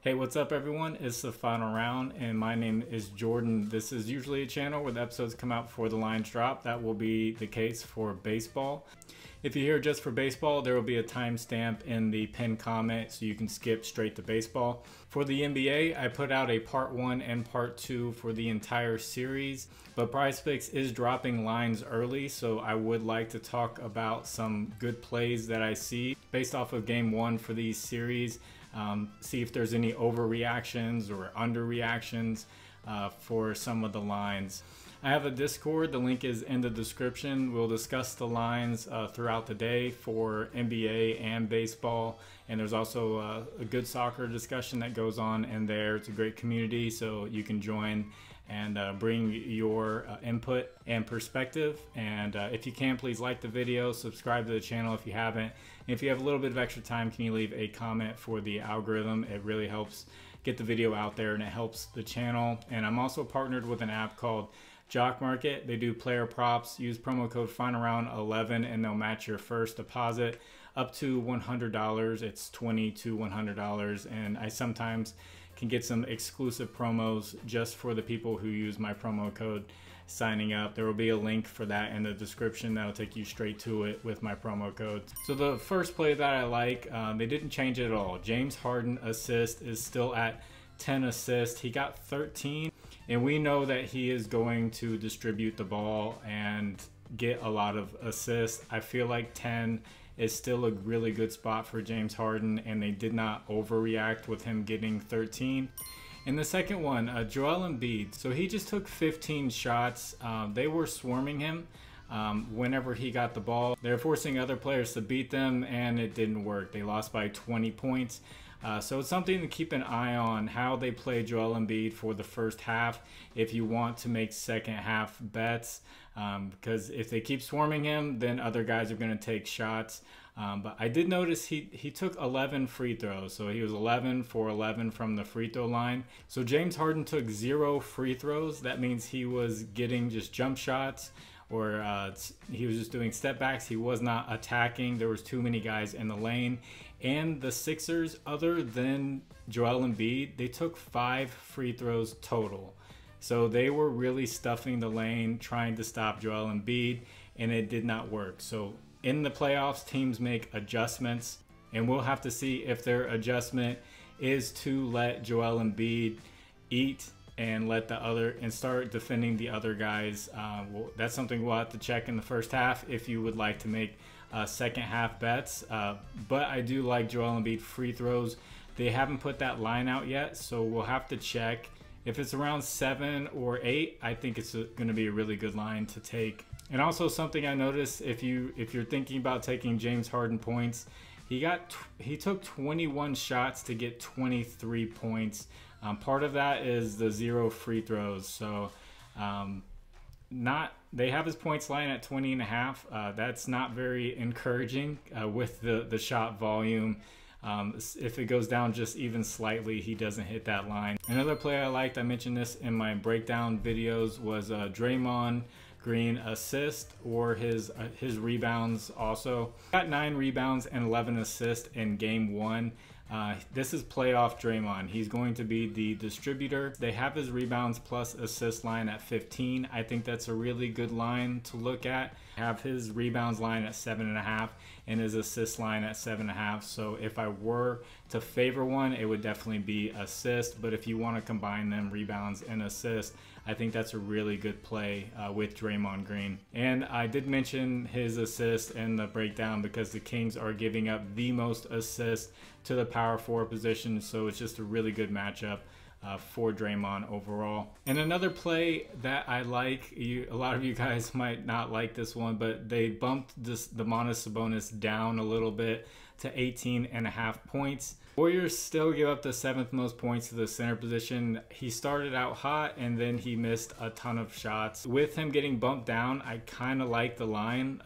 Hey, what's up everyone? It's the final round and my name is Jordan. This is usually a channel where the episodes come out before the lines drop. That will be the case for baseball. If you're here just for baseball, there will be a timestamp in the pinned comment so you can skip straight to baseball. For the NBA, I put out a part 1 and part 2 for the entire series, but Prizepicks is dropping lines early, so I would like to talk about some good plays that I see based off of game 1 for these series. See if there's any overreactions or underreactions for some of the lines. I have a Discord, the link is in the description. We'll discuss the lines throughout the day for NBA and baseball, and there's also a good soccer discussion that goes on in there. It's a great community, so you can join and bring your input and perspective. And if you can, please like the video, subscribe to the channel if you haven't. And if you have a little bit of extra time, can you leave a comment for the algorithm? It really helps get the video out there and it helps the channel. And I'm also partnered with an app called JOCKMKT. They do player props. Use promo code FINALROUND11 and they'll match your first deposit up to $100. It's $20 to $100, and I sometimes can get some exclusive promos just for the people who use my promo code signing up. There will be a link for that in the description that'll take you straight to it with my promo code. So the first play that I like, they didn't change it at all. James Harden assist is still at 10 assists. He got 13, and we know that he is going to distribute the ball and get a lot of assists. I feel like 10 is still a really good spot for James Harden, and they did not overreact with him getting 13. In the second one, Joel Embiid, so he just took 15 shots. They were swarming him whenever he got the ball. They're forcing other players to beat them, and it didn't work. They lost by 20 points. So it's something to keep an eye on how they play Joel Embiid for the first half if you want to make second half bets, because if they keep swarming him, then other guys are going to take shots. But I did notice he took 11 free throws, so he was 11 for 11 from the free throw line. So James Harden took 0 free throws. That means he was getting just jump shots, or he was just doing step backs. He was not attacking. There was too many guys in the lane. And the Sixers, other than Joel Embiid, they took 5 free throws total. So they were really stuffing the lane, trying to stop Joel Embiid, and it did not work. So in the playoffs, teams make adjustments, and we'll have to see if their adjustment is to let Joel Embiid eat and let the other and start defending the other guys. That's something we'll have to check in the first half if you would like to make second half bets. But I do like Joel Embiid free throws. They haven't put that line out yet, so we'll have to check. If it's around 7 or 8, I think it's going to be a really good line to take. And also something I noticed, if you're thinking about taking James Harden points, he took 21 shots to get 23 points. Part of that is the 0 free throws. So they have his points line at 20.5. That's not very encouraging with the shot volume. If it goes down just even slightly, he doesn't hit that line. Another play I liked, I mentioned this in my breakdown videos, was Draymond Green assist or his rebounds also. Got 9 rebounds and 11 assists in game 1. This is playoff Draymond. He's going to be the distributor. They have his rebounds plus assist line at 15. I think that's a really good line to look at. Have his rebounds line at 7.5 and his assist line at 7.5. So if I were to favor one, it would definitely be assist. But if you want to combine them, rebounds and assist, I think that's a really good play with Draymond Green. And I did mention his assist in the breakdown because the Kings are giving up the most assists to the power forward position. So it's just a really good matchup for Draymond overall. And another play that I like, a lot of you guys might not like this one, but they bumped the Sabonis down a little bit to 18.5 points. Warriors still give up the 7th most points to the center position. He started out hot and then he missed a ton of shots. With him getting bumped down, I kind of like the line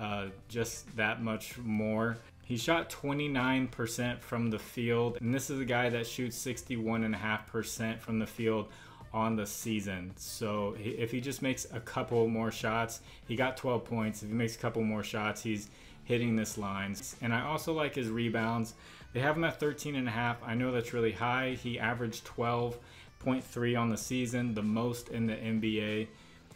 just that much more. He shot 29% from the field, and this is a guy that shoots 61.5% from the field on the season. So if he just makes a couple more shots, he got 12 points. If he makes a couple more shots, he's hitting this line. And I also like his rebounds. They have him at 13.5. I know that's really high. He averaged 12.3 on the season, the most in the NBA.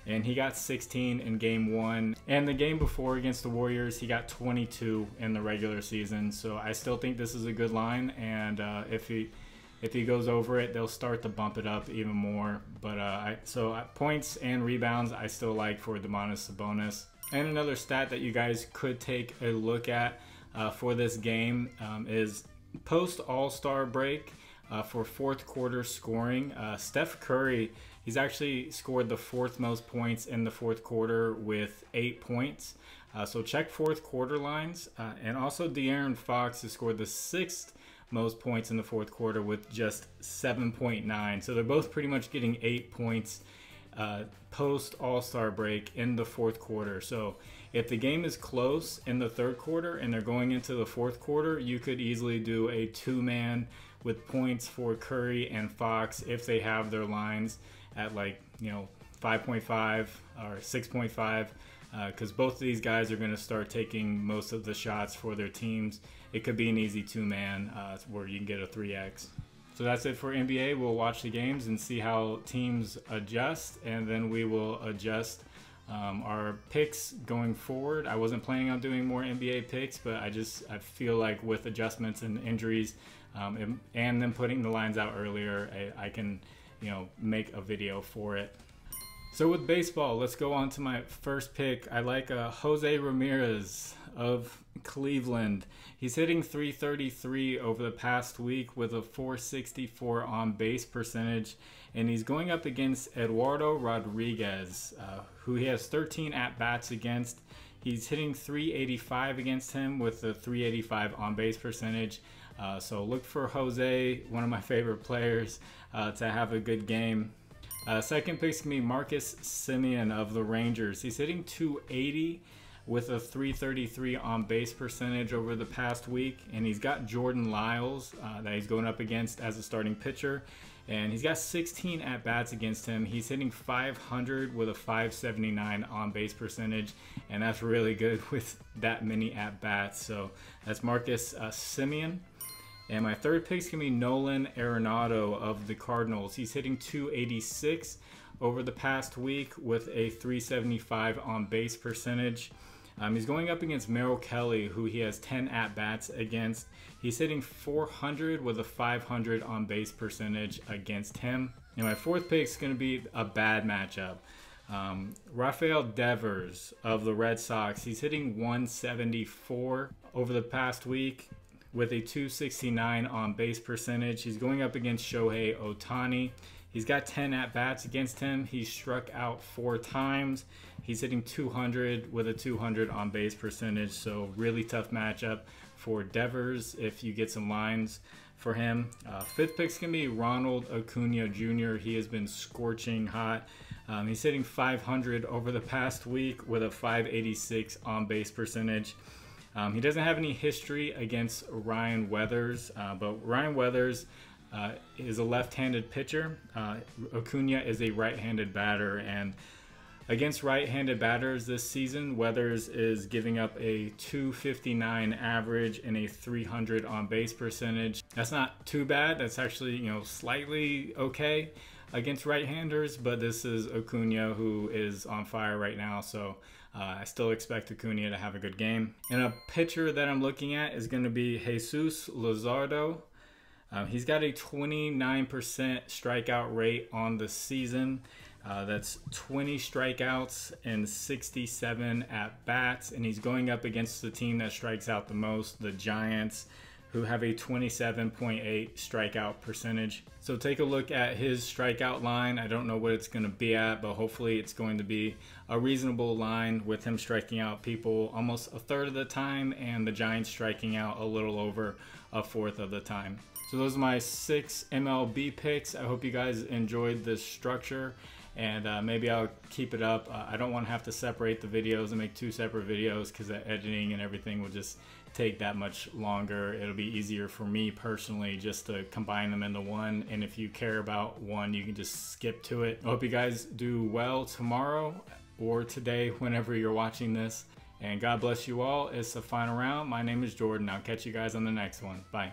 And he got 16 in game 1. And the game before against the Warriors, he got 22 in the regular season. So I still think this is a good line. And if he goes over it, they'll start to bump it up even more. But points and rebounds, I still like for Domantas Sabonis. And another stat that you guys could take a look at for this game is post All-Star break for fourth quarter scoring. Steph Curry, he's actually scored the 4th most points in the fourth quarter with 8 points. So check fourth quarter lines. And also De'Aaron Fox has scored the 6th most points in the fourth quarter with just 7.9. So they're both pretty much getting 8 points post All-Star break in the fourth quarter. So if the game is close in the third quarter and they're going into the fourth quarter, you could easily do a 2-man with points for Curry and Fox if they have their lines at 5.5 or 6.5, because both of these guys are going to start taking most of the shots for their teams. It could be an easy 2-man where you can get a 3x. So that's it for NBA. We'll watch the games and see how teams adjust, and then we will adjust our picks going forward. I wasn't planning on doing more NBA picks, but I feel like with adjustments and injuries and then putting the lines out earlier, I can make a video for it. So with baseball, let's go on to my first pick. I like Jose Ramirez of Cleveland. He's hitting .333 over the past week with a .464 on base percentage, and he's going up against Eduardo Rodriguez, who he has 13 at-bats against. He's hitting .385 against him with a .385 on base percentage. So look for Jose, one of my favorite players, to have a good game. Second pick's gonna be Marcus Semien of the Rangers. He's hitting .280 with a .333 on base percentage over the past week, and he's got Jordan Lyles that he's going up against as a starting pitcher, and he's got 16 at-bats against him. He's hitting .500 with a .579 on base percentage, and that's really good with that many at-bats. So that's Marcus Semien. And my third pick is going to be Nolan Arenado of the Cardinals. He's hitting .286 over the past week with a .375 on base percentage. He's going up against Merrill Kelly, who he has 10 at-bats against. He's hitting .400 with a .500 on base percentage against him. And my fourth pick is going to be a bad matchup. Rafael Devers of the Red Sox. He's hitting .174 over the past week with a .269 on base percentage. He's going up against Shohei Ohtani. He's got 10 at-bats against him. He's struck out 4 times. He's hitting .200 with a .200 on base percentage. So really tough matchup for Devers if you get some lines for him. Fifth pick's going to be Ronald Acuna Jr. He has been scorching hot. He's hitting .500 over the past week with a .586 on base percentage. He doesn't have any history against Ryan Weathers, but Ryan Weathers is a left-handed pitcher. Acuna is a right-handed batter, and against right-handed batters this season, Weathers is giving up a .259 average and a .300 on base percentage. That's not too bad. That's actually slightly okay against right-handers, but this is Acuna, who is on fire right now, so I still expect Acuna to have a good game. And a pitcher that I'm looking at is going to be Jesus Luzardo. He's got a 29% strikeout rate on the season. That's 20 strikeouts and 67 at-bats, and he's going up against the team that strikes out the most, the Giants, who have a 27.8 strikeout percentage. So take a look at his strikeout line. I don't know what it's going to be at, but hopefully it's going to be a reasonable line with him striking out people almost a third of the time and the Giants striking out a little over a fourth of the time. So those are my 6 MLB picks. I hope you guys enjoyed this structure, and maybe I'll keep it up. I don't want to have to separate the videos and make 2 separate videos because the editing and everything will just take that much longer. It'll be easier for me personally just to combine them into one, and if you care about one, you can just skip to it. I hope you guys do well tomorrow or today whenever you're watching this, And God bless you all. It's the final round. My name is Jordan. I'll catch you guys on the next one. Bye.